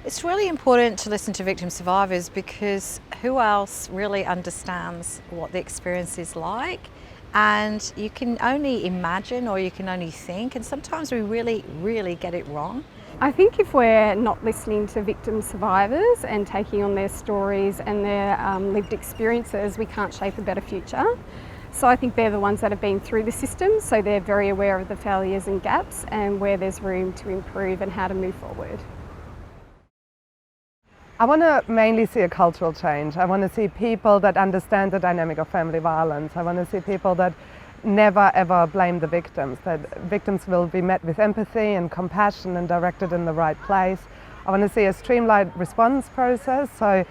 It's really important to listen to victim survivors because who else really understands what the experience is like? And you can only imagine or you can only think, and sometimes we really get it wrong. I think if we're not listening to victim survivors and taking on their stories and their lived experiences, we can't shape a better future. So I think they're the ones that have been through the system, so they're very aware of the failures and gaps and where there's room to improve and how to move forward. I want to mainly see a cultural change. I want to see people that understand the dynamic of family violence. I want to see people that never ever blame the victims, that victims will be met with empathy and compassion and directed in the right place. I want to see a streamlined response process so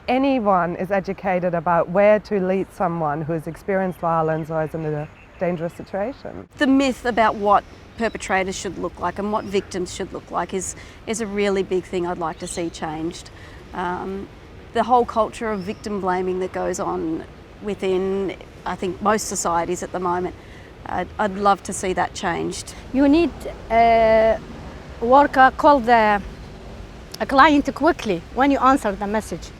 anyone is educated about where to lead someone who has experienced violence or is in a dangerous situation. The myth about what perpetrators should look like and what victims should look like is a really big thing I'd like to see changed. The whole culture of victim blaming that goes on within, I think, most societies at the moment, I'd love to see that changed. You need a worker call a client quickly when you answer the message.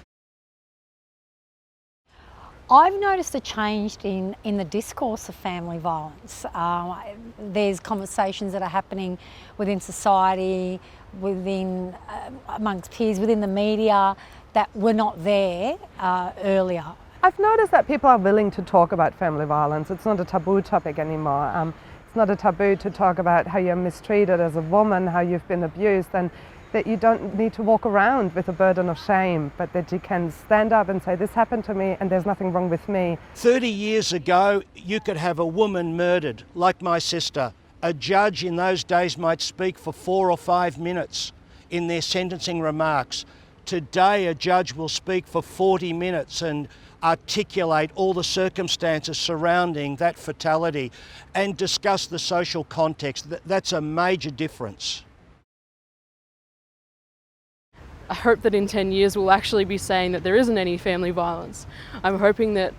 I've noticed a change in the discourse of family violence. There's conversations that are happening within society, within amongst peers, within the media that were not there earlier. I've noticed that people are willing to talk about family violence. It's not a taboo topic anymore. It's not a taboo to talk about how you're mistreated as a woman, how you've been abused, and that you don't need to walk around with a burden of shame, but that you can stand up and say, this happened to me and there's nothing wrong with me. 30 years ago, you could have a woman murdered, like my sister. A judge in those days might speak for 4 or 5 minutes in their sentencing remarks. Today, a judge will speak for 40 minutes and articulate all the circumstances surrounding that fatality and discuss the social context. That's a major difference. I hope that in 10 years we'll actually be saying that there isn't any family violence. I'm hoping that,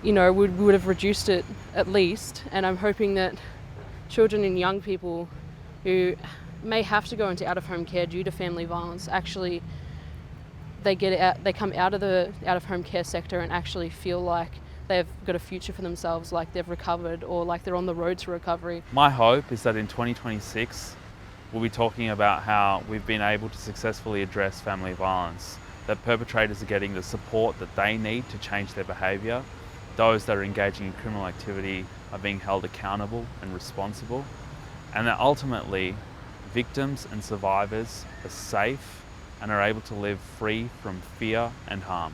we would have reduced it at least, and I'm hoping that children and young people who may have to go into out-of-home care due to family violence, actually they come out of the out-of-home care sector and actually feel like they've got a future for themselves, like they've recovered or like they're on the road to recovery. My hope is that in 2026 we'll be talking about how we've been able to successfully address family violence, that perpetrators are getting the support that they need to change their behaviour, those that are engaging in criminal activity are being held accountable and responsible, and that ultimately victims and survivors are safe and are able to live free from fear and harm.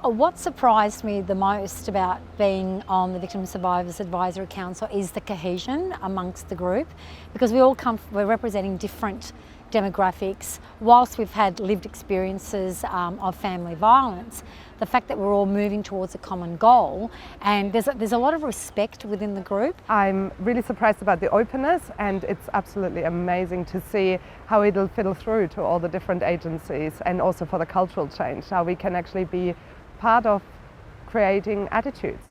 What surprised me the most about being on the Victim Survivors Advisory Council is the cohesion amongst the group, because we're representing different demographics. Whilst we've had lived experiences of family violence, the fact that we're all moving towards a common goal, and there's a lot of respect within the group. I'm really surprised about the openness, and it's absolutely amazing to see how it'll fiddle through to all the different agencies, and also for the cultural change, how we can actually be part of creating attitudes.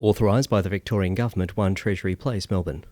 Authorised by the Victorian Government, 1 Treasury Place, Melbourne.